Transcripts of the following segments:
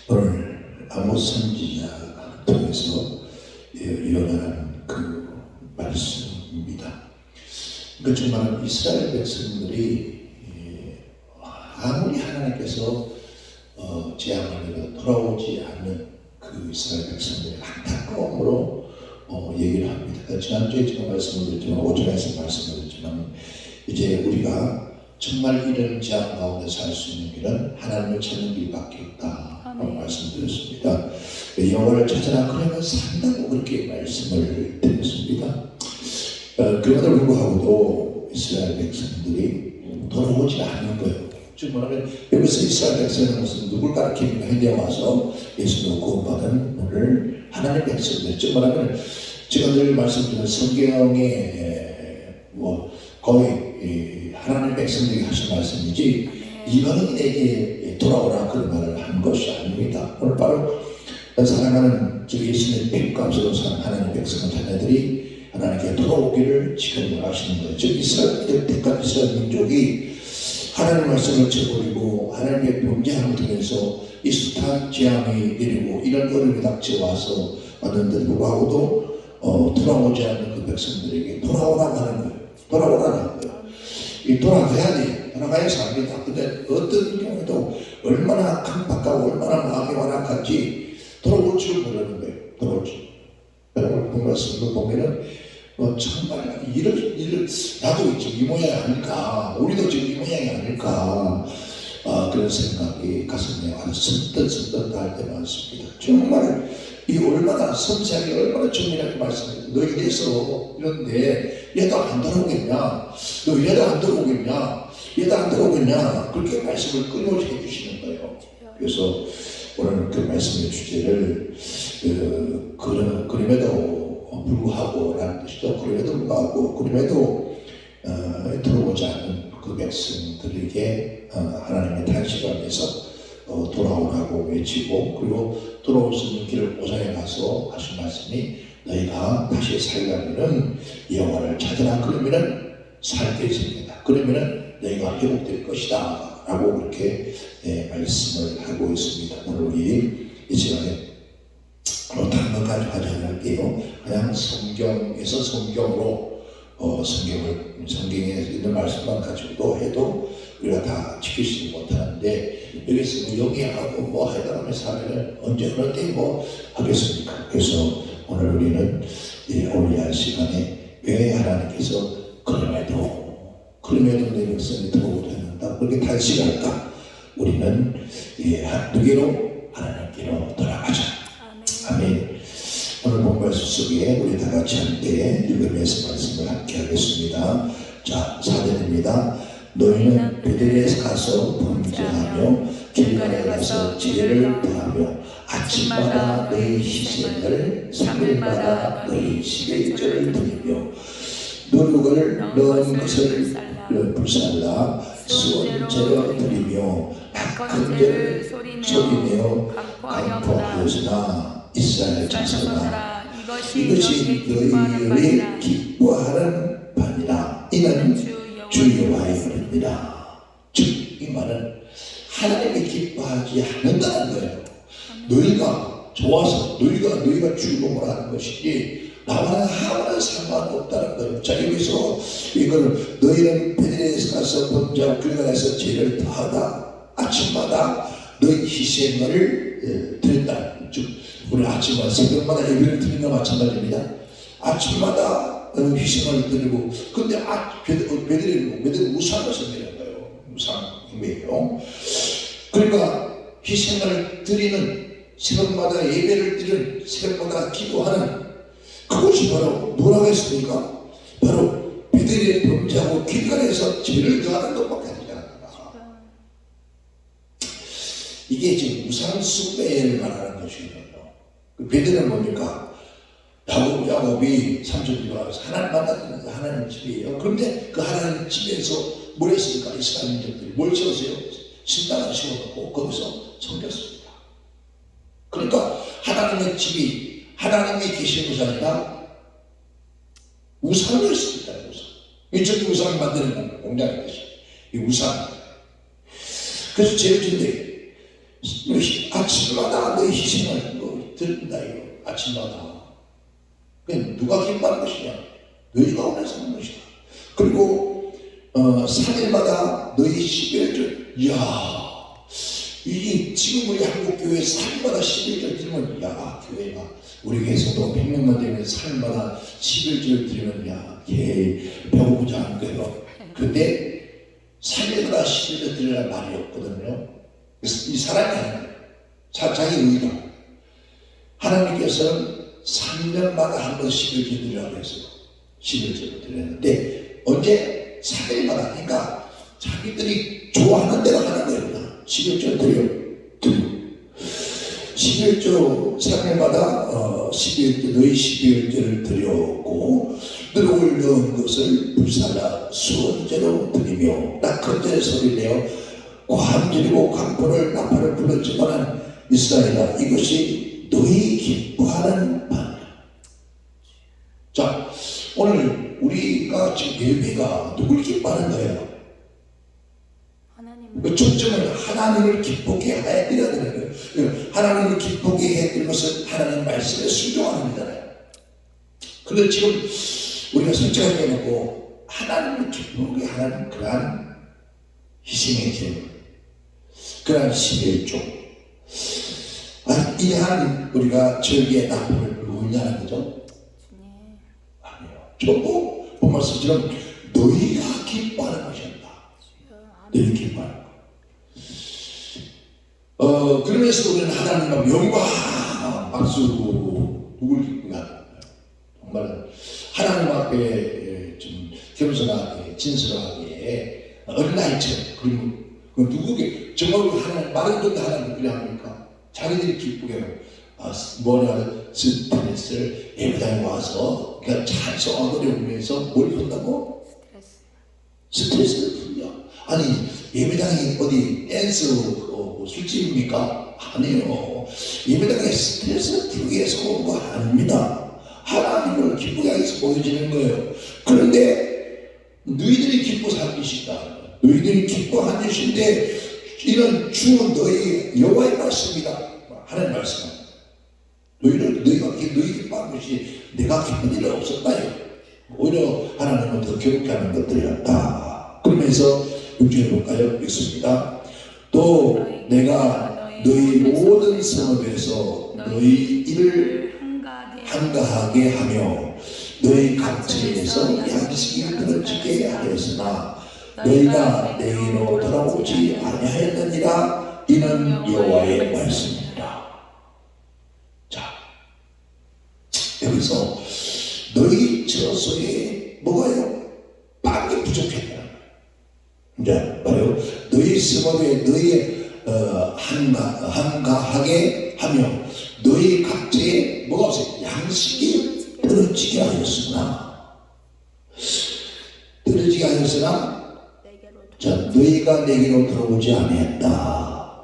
오늘 아모스 선지자 통해서 예언하는 그 말씀입니다. 그 정말 이스라엘 백성들이 아무리 하나님께서 재앙을 돌아오지 않는 그 이스라엘 백성들의 안타까움으로 얘기를 합니다. 지난주에 제가 말씀을 드렸지만 5장에서 말씀을 드렸지만 이제 우리가 정말 이런 재앙 가운데 살 수 있는 길은 하나님을 찾는 길밖에 없다라고 말씀드렸습니다. 여호와를 찾아라 그러면 산다고 그렇게 말씀을 드렸습니다. 그럼에도 불구하고도 이스라엘 백성들이 돌아오지 않는 거예요. 즉 뭐냐면 여기서 이스라엘 백성은 무슨 누굴 가리킵니까? 현재 와서 예수로 구원받은 오늘 하나님의 백성들. 즉 뭐냐면 제가 늘 말씀드린 성경에 거의 하나님의 백성들이 하신 말씀이지 이방인에게 돌아오라 그런 말을 한 것이 아닙니다. 오늘 바로 사랑하는 예수님의 피값으로 사는 하나님의 백성 자녀들이 하나님께 돌아오기를 지금 하시는 거예요. 즉 이스라엘 택한 이스라엘 민족이 하나님의 말씀을 저버리고 하나님의 범죄함을 통해서 이 숱한 재앙이 내리고 이런 어려움이 닥쳐와서 왔는데도 불구하고도 돌아오지 않는 그 백성들에게 돌아오라고 하는 거예요. 돌아오라는 거예요. 이 돌아가야 돼. 돌아가야 삽니다. 근데 어떤 경우에도 얼마나 강박하고 얼마나 마음이 완악한지 돌아올 줄 모르는 거예요. 돌아올 줄. 여러분 그 말씀을 보면은 정말 나도 지금 이 모양이 아닐까, 우리도 지금 이 모양이 아닐까, 그런 생각이 가슴에 와서 선뜻선뜻 할 때 많습니다. 정말 이 얼마나 섬세하게 얼마나 정밀하게 말씀해요. 너 이래서 이런데 얘도 안 돌아오겠냐, 너 얘도 안 돌아오겠냐, 얘도 안 돌아오겠냐, 그렇게 말씀을 끊임없이 해주시는 거예요. 그래서 오늘 그 말씀의 주제를 그럼에도 불구하고 라는 뜻이죠. 그럼에도 불구하고 그럼에도 들어오지 않는 그 백성들에게 하나님의 탄식을 위해서 돌아오라고 외치고, 그리고 돌아올 수 있는 길을 오장에 가서 하신 말씀이 너희가 다시 살려면은 여호와를 찾으라 그러면은 살게 있습니다. 그러면은 너희가 회복될 것이다 라고 그렇게 말씀을 하고 있습니다. 오늘 우리 이 시간에 다른 것까지 하지 않을게요. 그냥 성경에서 성경으로 성경에 있는 말씀만 가지고도 해도 우리가 다 지키지 못하는데, 여기서 영위하고 해당하면서 하면 언제 어느 때 하겠습니까? 그래서 오늘 우리는 오늘 할 시간에 왜 하나님께서 그럼에도 내 백성이 들어오지 않는다 그렇게 탄식할까? 우리는 누구로? 하나님께로 돌아가자. 아멘. 오늘 본 말씀 속에 우리 다 같이 함께 읽으면서 말씀을 함께 하겠습니다. 자, 4절입니다. 너희는 베들레헴에 가서 범죄하며 길갈에 가서 지혜를 더하며 아침마다 너희 희생을 3일마다 너희 십일절을 드리며 노룩을 넣은 것을 불살라 수원제로 드리며 박근제를 소리내어 강포하였으나 이스라엘 자손아, 이것이 너희의 기뻐하는 밤이라. 이는 주 여호와의 날입니다. 즉 이 말은 하나님이 기뻐하지 않는다는 거예요. 너희가 좋아서 너희가 즐거움을 하는 것이지 나와는 아무런 상관없다는 거예요. 자, 여기서 이걸 너희는 베들레헴에 가서 범죄하고 길갈에서 죄를 더하다. 아침마다 너희 희생을 드린다. 즉 우리 아침마다 새벽마다 예배를 드리는 것 마찬가지입니다. 아침마다 희생을 드리고, 근데 베들레헴 우상을 섬기는 거예요. 우상이에요. 그러니까 희생을 드리는, 새벽마다 예배를 드리는, 새벽마다 기도하는 그것이 바로 뭐라고 했습니까? 바로 베들레헴 범죄하고 길갈에서 죄를 더하는 것밖에 되지 않는다. 이게 지금 우상 숭배를 말하는 것이거든요. 그 베들레헴은 뭡니까? 야곱이 삼촌들이 와서 하나님 만났는데 하나님 집이에요. 그런데 그 하나님 집에서 뭘 했습니까? 이스라엘 민족들이 뭘 지었어요? 신당을 세워놓고 거기서 섬겼습니다. 그러니까 하나님의 집이 하나님이 계신 곳이 아니라 우상이었습니다. 이쪽 우상을 만드는 공장이 되죠. 이 우상. 그래서 제일 중요해. 아침마다 너희 희생을 드린다. 이거 아침마다. 누가 기뻐하는 것이냐? 너희가 원해서 하는 것이다. 그리고 3일마다 너희 11절. 이야, 이게 지금 우리 한국교회 3일마다 11절 드리면, 야, 교회가 우리 교회에서도 100명만 되면 3일마다 11절 드리면, 야, 배고프지 않은 거예요. 근데 3일마다 11절 드리라는 말이 없거든요. 그래서 이 사람이 아니에요. 자기 의도. 하나님께서는 3년마다 한 번 11절 드리라고 했어요. 11절을 드렸는데 언제? 3일마다. 그러니까 자기들이 좋아하는 대로 하는 거예요. 11절 드려. 11절 3일마다 너희 11절을 드렸고 들어올 넣은 것을 불사라 수원제로 드리며 낙헌제의 소리내어 관절이고 강포를 나팔을 불렀지만 이스라엘아 이것이 너희 기뻐하는 바니라. 자, 오늘 우리가 지금 예배가 누굴 기뻐하는 거예요? 하나님. 초점은 하나님을 기쁘게 해야 되는 거예요. 하나님을 기쁘게 해야 되는 것은 하나님 말씀에 순종하는 거잖아요. 그런데 지금 우리가 솔직하게 해놓고 하나님을 기쁘게 하는 그러한 희생의 제물, 그러한 11조, 이 하나님 우리가 절기의 나팔을 불고 있냐는 거죠? 아니에요. 저도 본 말씀처럼 너희가 기뻐하는 것이었다. 너희 기뻐하는 것. 그러면서 우리는 하나님과 명과 박수 누굴 기쁘게 하는 거예요. 정말 하나님 앞에 좀 겸손하게 진솔하게 어린아이처럼. 그리고 누구게 정말 하나님 말은 듣다 하나님 그래 합니까? 자기들이 기쁘게 스트레스를 예배당에 와서 그냥 찬송하고 노래하면서 뭘 푼다고? 스트레스를 풀려. 아니 예배당이 어디 댄스 술집입니까? 아니에요. 예배당에 스트레스를 풀기 위해서 온 거 아닙니다. 하나님을 기쁘게 하기 위해서 보여지는 거예요. 그런데 너희들이 기뻐서 한 것이다. 너희들이 기뻐한 것인데 이런 주 너희 여호와의 말씀이다. 하나님 말씀입니다. 너희가 기뻐한 것이 내가 기쁜 일은 없었다. 오히려 하나님은 더 괴롭게 하는 것들이었다. 그러면서 6절에 볼까요? 읽습니다. 또 내가 너희 모든 성읍에서 너희 일을 한가하게 하며 너희 각처에서 양식이 끊어지게 하였으나 너희가 내게로 돌아오지 아니하였느니라. 이는 여호와의 말씀입니다. 자, 여기서 너희 처소에 뭐가요? 빵이 부족했다. 이제 바로 너희 성읍에 너희 한가하게 하며 너희 각지에 뭐가 없어요? 양식이 떨어지게 하였으나 자, 너희가 내게로 들어오지 아니했다.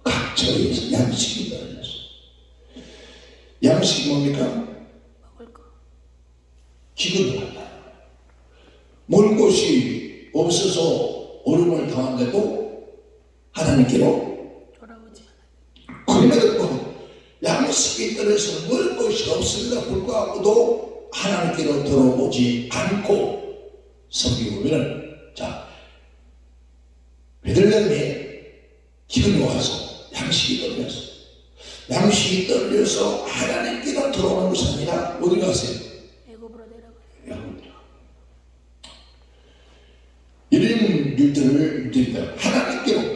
각처에서 양식이 떨어졌어. 양식이 뭡니까? 기근을 한다. 먹을 곳이 없어서 어려움을 당한데도 하나님께로 돌아오지 않아요. 그럼에도 양식이 떨어져서 먹을 것이 없음에도 불구하고도 하나님께로 돌아오지 않고 섬기고 보면은, 자, 베들레헴에 기근이 와서 양식이 떨어졌어. 양식이 떨어져서 하나님께로 돌아오는 것이 아니라 어디 가세요? 애굽으로 내려가요. 이런 일들을 하나님께로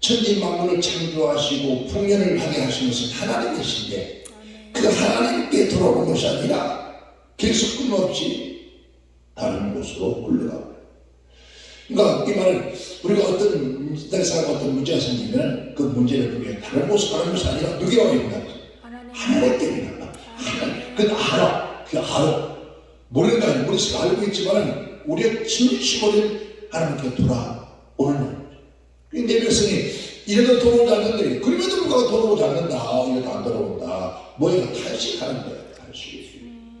천지만물을 창조하시고 풍년을 하게 하신 것은 하나님이신데 그 하나님께 돌아오는 것이 아니라 계속 끊임없이 다른 곳으로 올라가고. 그러니까 이 말은 우리가 어떤 살아가고 어떤 문제가 생기면 그 문제를 우리가 다른 곳으로 가는 것이 아니라 누구와 있나? 하나님 때문에 간다. 그건 알아. 그 알아. 모르는 거 아니야. 머릿속에 알고 있지만 우리의 진심으로 하나님께 돌아오는 거예요. 내 백성이 이래도 돌아오지 않는데 그럼에도 불구하고 돌아오지 않는다. 이래도 안 돌아온다. 뭐야? 탈식하는 거야. 탈식.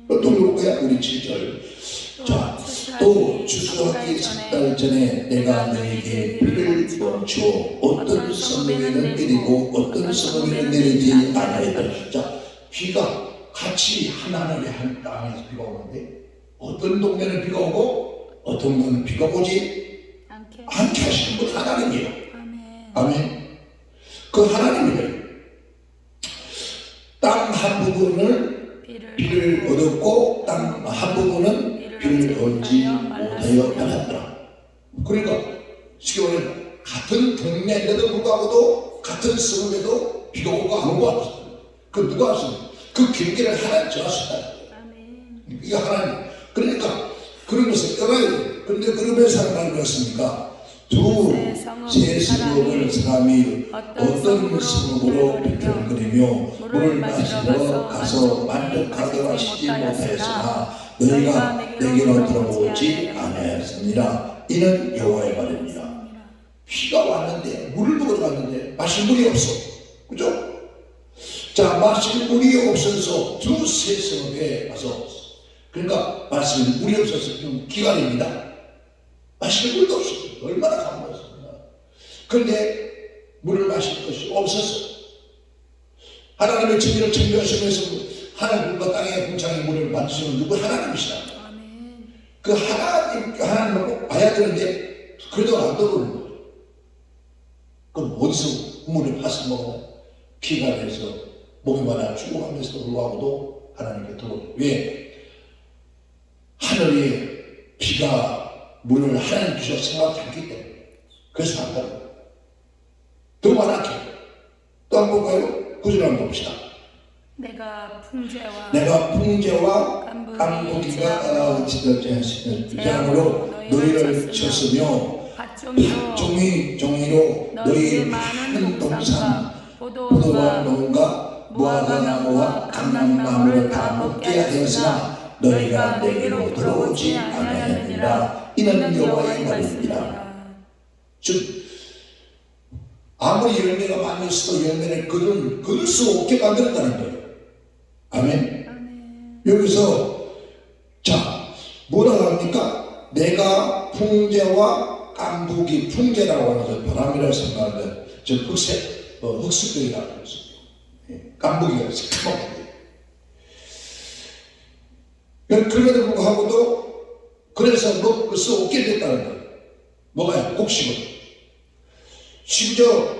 또 누구야? 우리 7절. 자, 또 추수하기 3달 전에 내가 너에게 비를 멈춰 어떤 성읍에는 내리고 어떤 성읍에는 내리지 아니하였다. 자, 비가 같이 하나님의 한 땅에서 비가 오는데 어떤 동네는 비가 오고 어떤 동네는 비가 오지 않게 하시는 분 하나님이에요. 아멘. 그 하나님이에요. 땅 한 부분을 비를 얻었고 땅 한 부분은 비를 얻지 못하여 말았더라. 그러니까 쉽게 말하면 같은 동네인데도 불구하고도 같은 성읍에도 비가 오고 안 오고 왔어요. 그 누가 왔습니까? 그 경계를 하나님 정하셨다. 이게 하나님. 그러니까 그런 것을 떠나야 돼요. 그런데 그러면서 하는 말이 뭐였습니까? 두세 성읍을 사람이 어떤 성읍으로 비틀거리며 물을 마시러 가서 만족하게 하시지 못하였으나 너희가 내게로 돌아오지 아니하였느니라. 이는 여호와의 말입니다. 비가 왔는데 물을 먹으러 갔는데 마실 물이 없어. 그죠? 자, 마실 물이 없어서 두세 성읍에 가서, 그러니까 마실 물이 없어서 좀 기간입니다. 마실 물도 없었어요. 얼마나 가물었습니다. 그런데 물을 마실 것이 없었어요. 하나님의 진리를 청구하시면서 하늘과 땅의 공창의 물을 만드시는 누구? 하나님이시다. 그 하나님을 꼭 봐야 되는데 그래도 안 들어오는 거예요. 그럼 어디서 물을 파서 먹어? 피가 돼서 목이 마라 죽어가면서도 불구하고도 하나님께 들어오죠. 왜? 하늘에 비가 물을 하나님 주셔서 생각하지 않기 때문에. 그래서 안 가요. 더 많게. 또 한 번 볼까요? 구절 한번 봅시다. 내가 풍제와 깐부기가 재앙으로 너희를 쳤으며 종이로 너희 많은 동산 포도와 농가 무화과 나무와 감람나무를 다 먹게 하였으나 너희가 내게로 들어오지 아니하였느니라. 이는 여호와의 말입니다. 즉 아무리 열매가 많이 있어도 열매를 거둘 수 없게 만들었다는 거예요. 아멘. 여기서 자 뭐라고 합니까? 내가 풍제와 깐부기, 풍제라고 하는 저 바람이라고 생각하는데 저 흑색이라고 했어요. 깐부기가 새카맣게. 그럼에도 불구하고도 그래서 먹을 수 없게 됐다는 거예요. 뭐가요? 곡식을. 심지어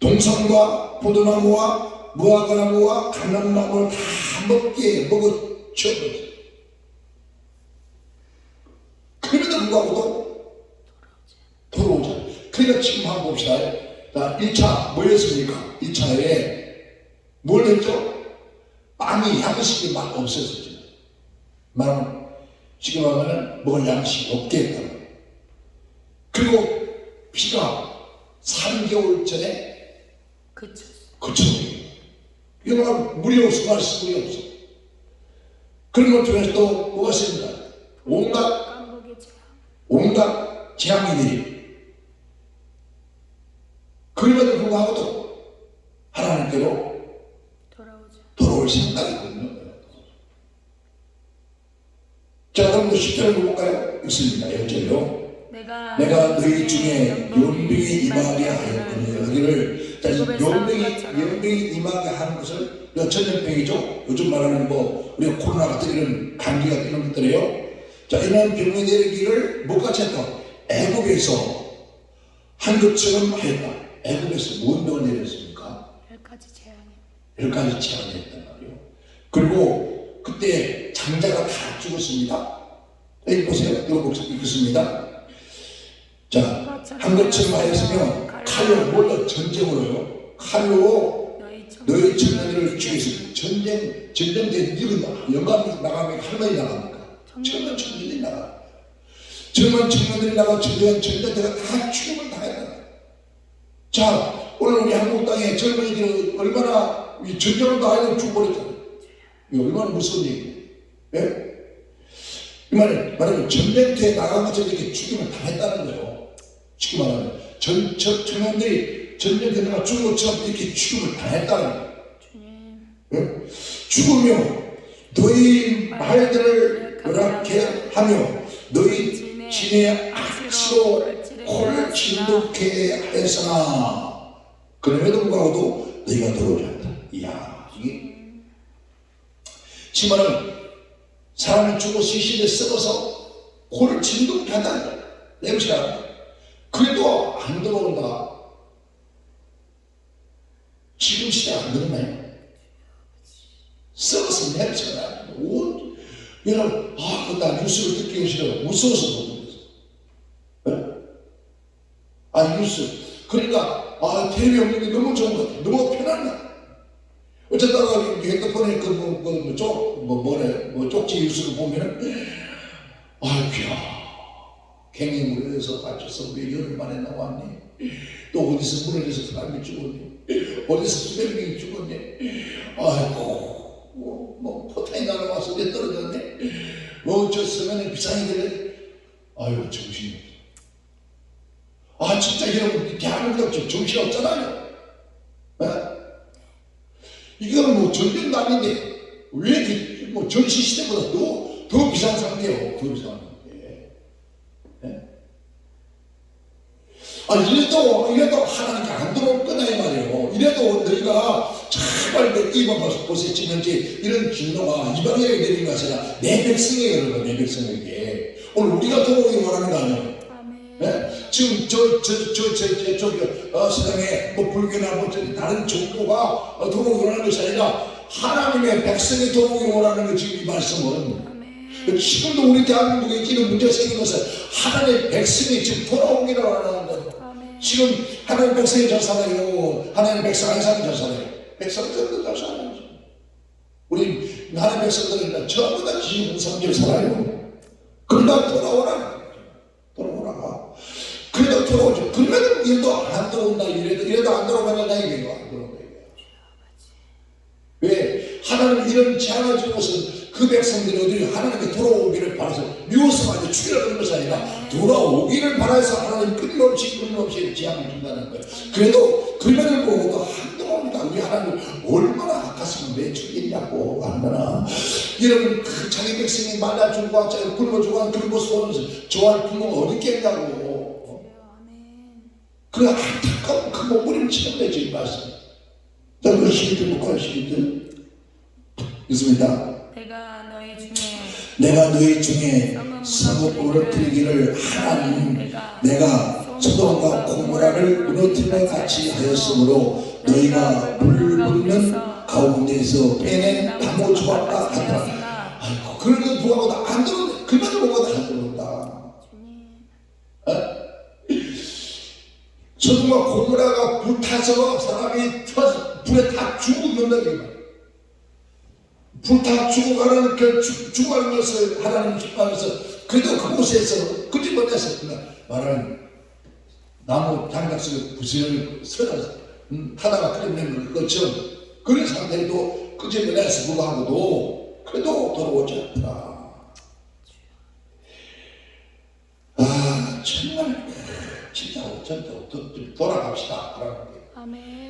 동산과 포도나무와 무화과나무와 감람나무를 다 먹어치워버렸어요. 그럼에도 불구하고도 돌아오지 않아요. 그러니까 지금 한번 봅시다. 자, 1차 뭐였습니까? 2차에 뭘 했죠? 빵이 양식이 막 없었어요. 말하면 지금 하면은 먹을 양식이 없게 했다는 거예요. 그리고 비가 3개월 전에 그쳤어요. 이거는 물이 없어, 마실 물이 없어. 그런 것 중에서 또 뭐가 있습니까? 온갖 재앙이들이. 그럼에도 불구하고도 하나님께로 돌아올 생각이거든요. 자, 여러분들 10절을 볼까요? 있습니다. 1절로. 내가 너희 중에 연병이 임하게 하였거니. 여기를 연병이 임하게 하는 것을 전염병이죠. 요즘 말하는 우리 코로나 같은 이런 감기 같은 이런 것들이에요. 자, 이런 병이 내리기를 뭐같이 했다? 애굽에서 한 것처럼 하였다. 애굽에서 뭔 병을 내렸습니까? 10가지 재앙이 했단 말이에요. 그리고 그때 장자가 다 죽었습니다. 여기 보세요. 이거 읽겠습니다. 자, 한 것처럼 하였으며 칼로, 뭘로? 전쟁으로요. 칼로 너희 청년들을 죽였습니다. 전쟁때 누구 영감 나가면 할머니 나갑니까? 젊은 청년들이 나가. 젊은 청년들이 나가 청년들가 다 죽음을 당했다. 자, 오늘 우리 한국 땅에 젊은이들은 얼마나 전쟁을 당하고 죽어버렸잖아요. 이거 얼마나 무서운 얘기예요. 예? 이 말은 전쟁터에 나가서 이렇게 죽임을 당했다는 거예요. 쉽게 말하면 청년들이 전쟁터에 나가 죽은 것처럼 이렇게 죽임을 당했다는 거예요. 죽으며 너희 말들을 요란케 하며 너희 진의 악취로 코를 진돗게 하였으나 그럼에도 불구하고도 너희가 들어오지 않다. 이야, 이게 치마는 사람이 죽어 시신에 썩어서 코를 진돗게 한다. 냄새가 그래도 안 들어온다. 지금 시대 안 그러나요? 썩어서 냄새가 나요. 여러분, 나 뉴스를 듣기 싫어. 무서워서 못 듣겠어. 뉴스. 그러니까, 텔레비 없는 게 너무 좋은 것 같아. 너무 편하다. 어쩌다가 핸드폰에 쪽지 뉴스를 보면은, 아이고야. 갱행물에서 다쳐서 몇 열흘 만에 나왔니? 또 어디서 무너져서 사람이 죽었니? 어디서 수백 명이 죽었니? 아이고, 포탄이 날아와서 내 떨어졌네? 저 서면에 비상이 되네? 아이고, 정신이 없어. 진짜 여러분, 대한민국 정신 없잖아요. 이건 전쟁도 아닌데, 왜 전시시대보다 더 비싼 상태예요. 더 비싼 상태. 이래도 하나님께 안 들어올 거냐 이 말이에요. 이래도 너희가 제발 입어봐서 보세요. 지금 이런 진노가 이방인에게 내리는 것이 아니라 내 백성에게 그런 거야. 내 백성에게. 오늘 우리가 들어오기 원하는 거 아니에요. 지금 세상에 불교나 다른 종교가 들어오기 원하는 것이 아니라 하나님의 백성이 들어오기 원하는 거 지금 이 말씀은. 지금도 우리 대한민국에 있는 문제가 생긴 것은 하나님의 백성이 지금 돌아오기를 원하는 거예요. 지금 하나님의 백성이 잘 살아요. 하나님의 백성 안 사는 잘 살아요. 백성들도 잘 살아요. 우리 하나님의 백성들은 전부 다 지금 성질 살아요. 그러다 돌아오라. 그래도 들어오죠. 그러면 이래도 안 들어온다. 이래도 안 들어오면 나 이게 안 들어온다. 왜? 하나님 이런 재앙을 준 것은 그 백성들이 어디 하나님께 돌아오기를 바라서 미워서만 죽이려는 것이 아니라 돌아오기를 바라서 하나님 끊임없이 재앙을 준다는 거예요. 그래도 그러면은 보고도 안 들어옵니다. 우리 하나님 얼마나 가슴을 내주겠냐고. 얼마나 여러분 그 자기 백성이 말라 죽고 굶어 죽어가는 그런 모습 보면서 좋아할 부모가 어디 있겠냐고. 그 안타까운 그 몸부림을 치는 거죠. 이 말씀. 자, 그러시기들 못 하시기들 있습니다. 내가 너희 중에 성읍을 드리기를 하나님 내가 소돔과 고모라를 무너뜨려 같이 하였으므로 너희가 불을 붙는 가운데에서 빼낸 나무 조각과 같더라. 아이고, 그런 누가 보다 안 들어온다. 그만 보고도 안 들어온다. 소돔과 고모라가 불타서 사람이 불에 다 죽는다. 불타 죽어가는 죽어가는 것을 하나님 기뻐하면서 그래도 그곳에서 끄집어내서 말하는 나무 장작 속에 부스러기 서서 하다가 끓여낸 것처럼 그런 상태에도 끄집어내서 불구하고도 그래도 돌아오지 않더라. 정말 진짜 돌아갑시다.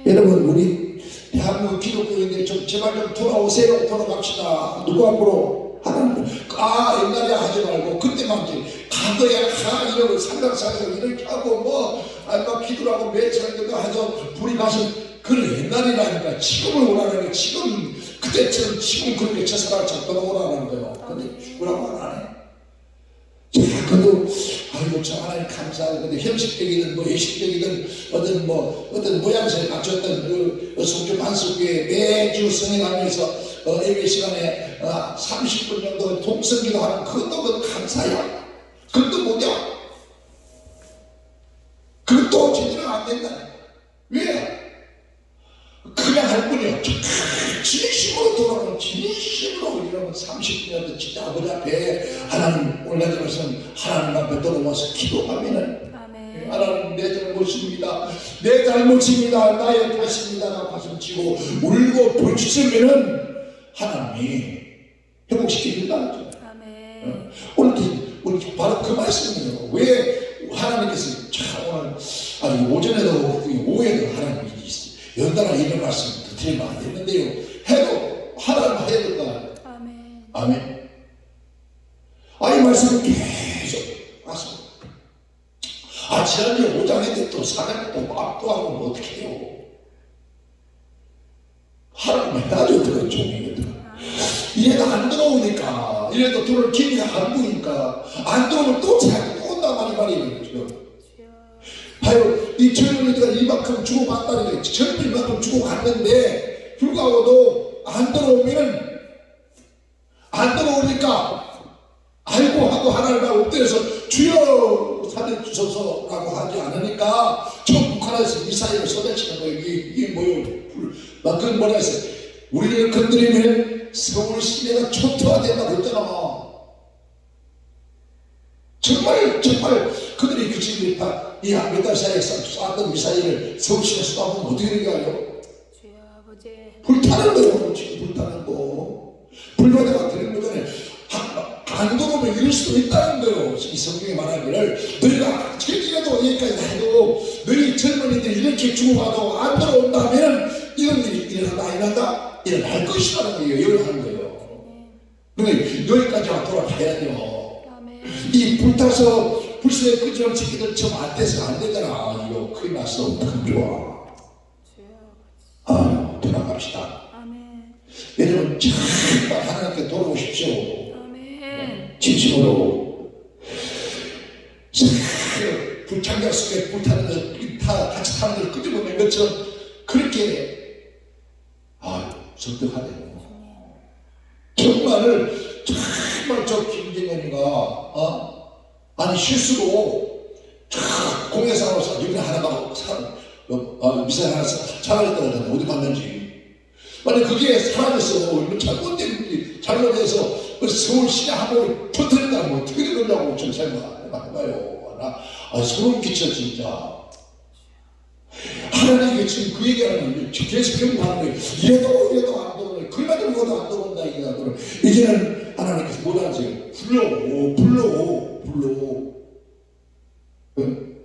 여러분 우리 대한민국 기독교인들 좀 제발 좀 돌아오세요. 돌아갑시다. 누구 앞으로? 하나님. 옛날에 하지 말고 그때만 과거에 이러고 상당상에서 이렇게 하고 막 기도를 하고 매체하기도 하죠. 불이 가서 그런 옛날이라니까. 지금을 원하는 게 지금 그때처럼 지금 그렇게 제사를 잡도록 원하는 거예요. 근데 뭐라고 안 해? 그래도 저 하나님 감사하고 근데 형식적이든 예식적이든 어떤 모양새에 갖췄던 성주 반석교회 매주 성행하면서 예배 시간에 30분 정도 동성기도 하는 그것도 감사야. 그것도 뭐냐? 그것도 제대로 안 된다. 왜? 그냥 할 뿐이야. 진심으로 돌아오는 진심으로 이러면 30분이라도 진짜 아버지 앞에 하나님 오늘 내 말씀 하나님 앞에 돌아와서 기도하면은 하나님 내 잘못입니다. 내 잘못입니다. 나의 탓입니다. 나 가슴 치고 울고 부르짖으면은 하나님이 회복시켜준다. 오늘 바로 그 말씀이에요. 왜 하나님께서 오늘 오전에도 오후에도 하나님이 연달아 이런 말씀 드리면 안 되는데요. 해도 하나님 해야 될까? 아멘. 이 말씀을 계속 지난주에 5장인데 또 4장에 또 압도하고 뭐 어떻게 해요? 하라고 해야죠. 그런 종이거든. 이래도 안 들어오니까, 이래도 들어올 기미가 안 보니까, 안 들어오면 또 자꾸 또 온단 말이에요. 지금. 봐요. 이 젊은이들가 이만큼 주고받다는 거예요. 젊은 이만큼 주고받는데, 불구하고도 안 들어오니까, 아이고 하고 하나님을 엎드려서 주여 살려주소서라고 하지 않으니까, 저 북한에서 미사일을 쏟아치는 거예요. 이게 뭐예요? 막 그건 뭐라 했어요? 우리를 건드리면 서울 시내가 초토화된다고 했잖아. 정말 그들이 그 지금 이 몇 달 사이에 쐈던 미사일을 서울 시내에 쏘면 어떻게 되겠어요? 주여 아버지. 불타는 거예요. 지금 불타는 거. 불바다가 되는 거잖아요. 안 들어오면 이럴 수도 있다는 거예요. 이 성경에 말하기를 너희가 절기라도 여기까지 해도 너희 젊은이들이 이렇게 죽어가도 안 들어온다면 이런 일이 일어난다? 일어날 것이라는 거예요. 일어나는 거예요. 근데 여기까지 돌아가야 돼요. 이 불타서 불새에 끄지런 새끼들 좀 안 돼서 안 되잖아. 이거 큰일 났어. 어떡하면 좋아. 돌아갑시다. 여러분 정말 하나님께 돌아오십시오. 진심으로 불창자 속에 불타는 같이 타는 걸 끄집어낸 것처럼 그렇게 설득하네요. 정말 저 김정은이가 아니 실수로 공해상으로 여기 하나가 미사일 하나 사라졌다고 하잖아요. 어디 갔는지. 만약 그게 사라졌어. 잘못해서 서울 시내 한번 터뜨린다면 어떻게 되느냐고 좀 생각해봐요. 소름 끼쳐 진짜. 하나님이 지금 그 얘기하는 거예요. 계속 경고하는 거예요. 이래도 안 들어오네. 그래도 뭐도 안 들어온다 이게. 이제는 하나님께서 뭐라 하세요? 불러. 응?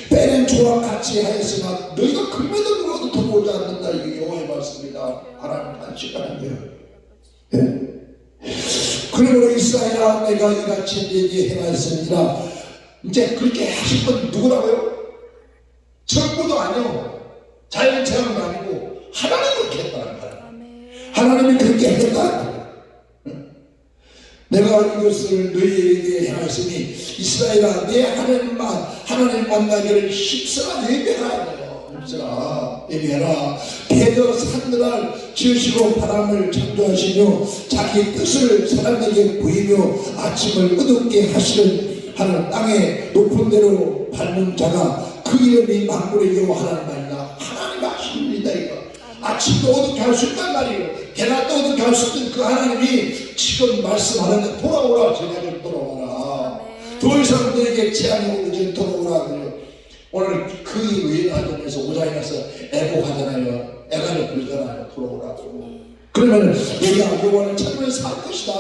때는 조각같이 하였으나 너희가 금에도 누구도 들어오지 않는다. 이게 여호와의 말씀입니다. 하나님 안식하는 거예요. 예? 그러므로 이스라엘아 내가 이같이 내게 행하였습니다. 이제 그렇게 하실 건 누구라고요? 정부도 아니요, 자연체험도 아니고 하나님이 그렇게 했다는 거예요. 하나님이 그렇게 했다. 내가 이것을 너희에게 행하였으니 이스라엘아 내 하나님 만나기를 힘쓰라 예배하라. 힘쓰라 예배하라. 대저 산들을 지으시고 바람을 창조하시며 자기 뜻을 사람에게 보이며 아침을 어둡게 하는 땅의 높은 데로 밟는 자가 그 이름이 만물의 여호와 하나님이다. 하나님 아십니다. 이거 아침도 어둡게 할 수 있단 말이에요. 해낮도 어둡게 할 수 있는 그 하나님이 지금 말씀하는데 돌아오라. 제자들 돌아오라. 더 이상 너에게 재앙이 오르지 돌아오라. 그래요. 오늘 그 외인하전에서 오장에 가서 애곡하잖아요. 애가를 부르잖아요. 돌아오라고. 그러면 우리가 여호와를 찾으면서 살 것이다.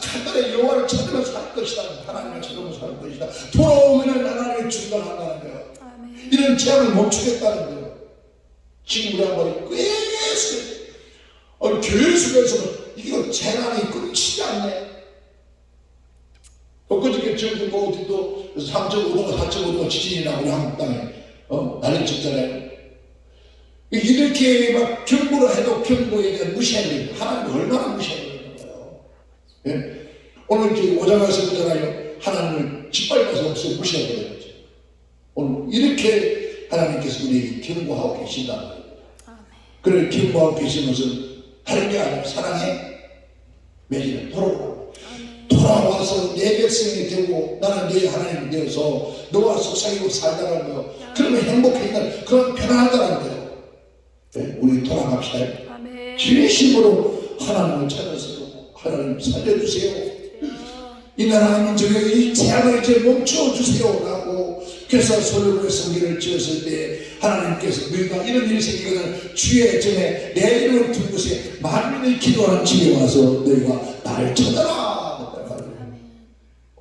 간단히 여호와를 찾으면서 살 것이다. 하나님을 찾으면서 살 것이다. 돌아오면 하나님이 중단한다는 거예요. 이런 재앙을 멈추겠다는 거예요. 지금 우리 한번 계속해서 이거 재난이 끊이지 않네. 엊그저께 저기 뭐 어디 또 3.5도가 4.5도가 지진이 나고 우리 한국 땅에 난리 쳤잖아요. 이렇게 막 경고를 해도 경고에 대한 무시하는 거예요. 하나님을 얼마나 무시하는 거예요. 예? 오늘 저기 오장에서 그러잖아요. 하나님을 짓밟아서 없어 무시하게 되죠. 오늘 이렇게 하나님께서 우리에게 경고하고 계신다는 거예요. 그를 경고하고 계신 것은 다른 게 아니라 사랑의 매질을 돌아와서 내 백성이 되고 나는 네 하나님이 되어서 너와 속삭이고 살다는 거예요. 그러면 행복해진다. 그럼 편안하다는 거예요. 네? 우리 돌아갑시다. 진심으로 하나님을 찾아서 하나님 살려주세요. 이 나라 민족의 이 재앙을 이제 멈춰주세요 라고 그래서 솔로몬의 성전을 지었을 때 하나님께서 너희가 이런 일이 생기거든 주의 전에 내 이름을 둔 곳에 만민이 기도하는 집에 와서 너희가 나를 찾아라.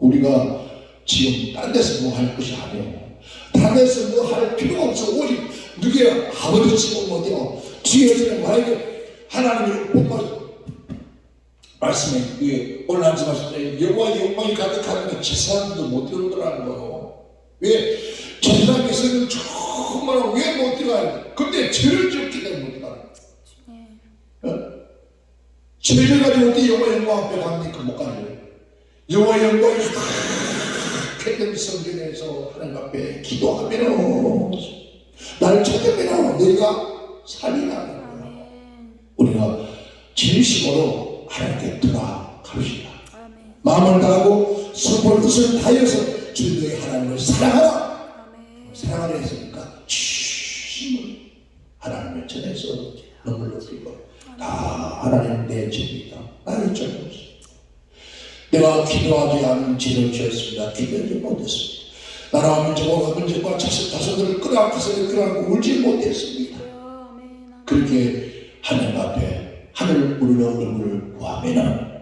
우리가 지금 딴 데서 뭐 할 것이 아니에요. 딴 데서 뭐 할 필요가 없어. 오직 누구야? 아버지 집은 어디요? 주의 전에 말하게 하나님이 못 말씀에 오늘 앉아봤을 때 여호와의 영광이 가득하면 제 사람들도 못 이루더라는 거예요. 왜? 제사장께서는 정말 왜 못 들어가요? 근데 죄를 지었기 때문에 못 들어가요. 죄를 가지고 어떻게 여호와 영광 앞에 갑니까? 못 가요. 여호와 영광이 쾌된 성전에서 하나님 앞에 기도하면 나를 찾으면 너희가 살리라. 우리가 진심으로 하나님께 돌아갑시다. 마음을 다하고 손볼 뜻을 다해서 주 너희 하나님을 사랑하라. 사랑하라 했으니까 진심으로 하나님을 전해서 눈물로 흘리고 다 하나님 내 죄입니다. 나의 잘못입니다. 내가 기도하지 않은 죄를 지었습니다. 기도하지 못했습니다. 나라와 민족과 민족과 자손들을 끌어안고서 끌어안고 울지 못했습니다. 그렇게 하나님 앞에 하늘 우리의 얼굴을 구하면은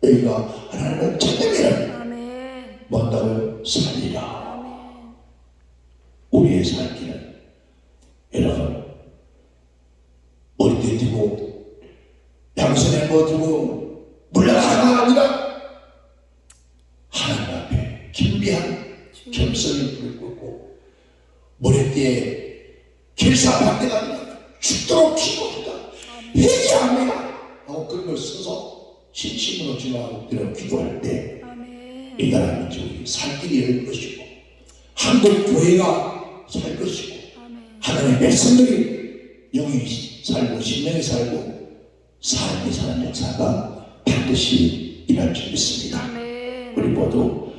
너희가 하나님을 찾으면 뭔다고요? 살리라. 우리의 살기는 여러분 머리 때 두고 양손에 뭐 두고 물러가가 아니라 하나님 앞에 겸비한 겸손히 불을 끄고 머리띠에 길사반대가 아니라 죽도록 기도하다 회개합니다 하고 그걸 써서 진심으로 주님하고 기도할 때 이 나라 민족이 살 길이 열 것이고 한국 교회가 살 것이고 하나님의 백성들이 영이 살고 신령이 살고 삶이 사는 역사가 반드시 일어날 줄 믿습니다. 우리 모두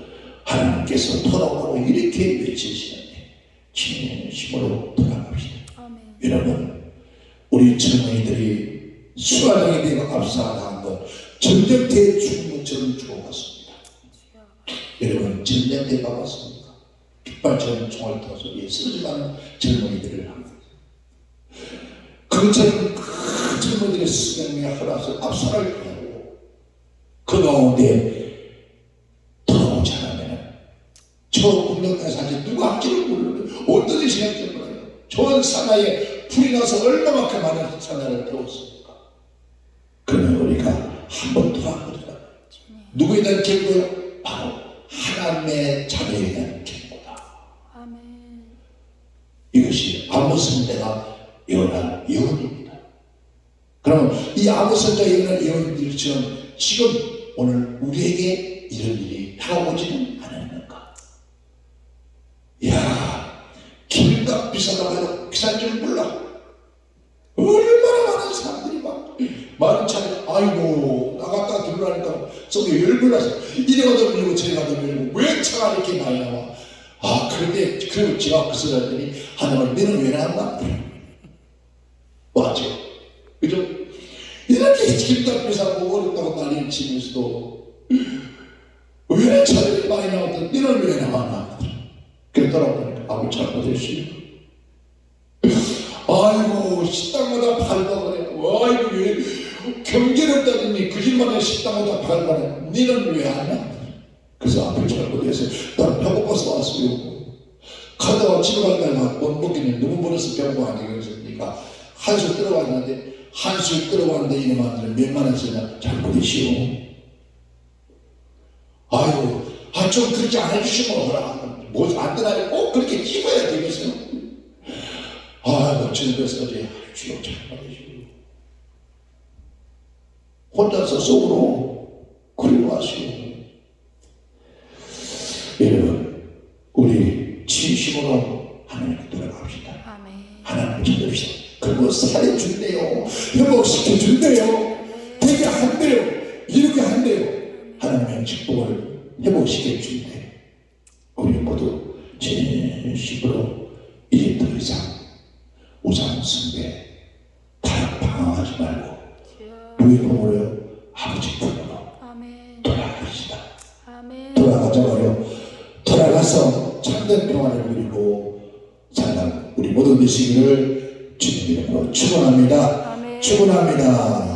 하나님께서 돌아오라고 이렇게 외치시는데 진심으로 돌아갑시다. 여러분 우리 젊은이들이 수화장에 대해 압사당한 것 전쟁터에 죽은 것처럼 죽어갔습니다. 여러분 전쟁터에 가봤습니까? 깃발처럼 총을 터서 쓰러져가는 젊은이들을 합니다. 그것처럼 큰 젊은이들의 수명에 허락을 압살할 거고 그 가운데 돌아오지 않으면 저 국력의 사실 누가 할지를 모르는데 어떤 생각을 몰라요. 좋은 사나이에 불이 나서 얼마만큼 많은 사나이를 태웠습니까? 그러면 우리가 한번 돌아보자. 누구에 대한 경고요? 바로 하나님의 자녀에 대한 경고다. 이것이 아모스 선지자가 예언한 예언입니다. 그럼 이 아모스 선지자가 예언한 예언들처럼 지금 오늘 우리에게 이런 일이 다가오지는 않았는가? 이야, 길값 비싸다고 해도 비싼 줄 몰라. 얼마나 많은 사람들이 막 많은 차례 아이고 나갔다 들어가니까 속에 열불 나서 이래가도 밀고 저래가도 밀고 왜 차가 이렇게 많이 나와. 아 그런데 그리고 제가 그 소리했더니 하나님을 너는 왜 나왔나? 맞죠? 그죠? 이렇게 길값 비싸고 어렵다고 난리를 치면서도 왜 차들이 많이 나왔던 너는 왜 나왔나? 그랬더라고 아무 잘못했어요. 아이고 식당마다 팔다가네. 아이고 왜 경제롭다더니 거짓말에 식당마다 팔다가네. 니는 왜 안 와? 그래서 앞을 잘못해서 난 배고파서 왔어요. 가다가 집에 가다가 못 먹겠네. 너무 멀어서 배고파 안 되겠으니까 한술 들어왔는데 한술 들어왔는데 이놈한테는 몇만 원 쓰냐? 잘못이시오. 아이고 좀 그렇게 안 해주시면 뭐라 뭐 안 되나요? 꼭 그렇게 찍어야 되겠어요. 아이고 저녁에서 어제 주여 잘못해주고 혼자서 속으로 그리워하시오. 여러분 우리 진심으로 하나님께 돌아갑시다. 하나님을 찾읍시다. 그리고 살려준대요. 회복시켜준대요. 되게 한대요. 이렇게 한대요. 하나님의 축복을 회복시켜준대요. 우리 모두 진심으로 이제 더 이상 우상 숭배 타협 방황하지 말고 누이 품으로요 아버지 품으로 돌아갑시다. 돌아가자고요. 돌아가서 참된 평안을 누리고 사는 우리 모두 되시기를 주님 이름으로 축원합니다. 축원합니다.